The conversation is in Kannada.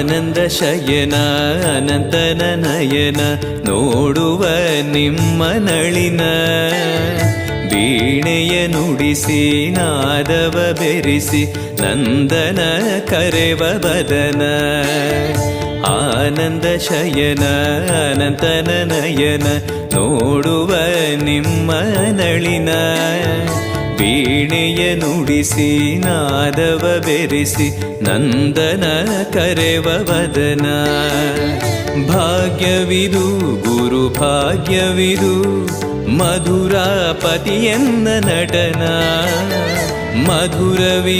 ಆನಂದ ಶಯನ ಅನಂತನ ನಯನ ನೋಡುವ ನಿಮ್ಮ ನಳಿನ ವೀಣೆಯ ನುಡಿಸಿ ನಾದವ ಬೆರೆಸಿ ನಂದನ ಕರೆವ ಬದನ ಆನಂದ ಶಯನ ಅನಂತನ ನಯನ ನೋಡುವ ನಿಮ್ಮ ನಳಿನ ವೀಣೆಯ ನುಡಿಸಿ ನಾದವ ಬೆರೆಸಿ ನಂದನ ಕರೆವ ವದನ ಭಾಗ್ಯವಿದು ಗುರು ಭಾಗ್ಯವಿದು ಮಧುರಾಪತಿಯನ್ನ ನಟನ ಮಧುರವಿ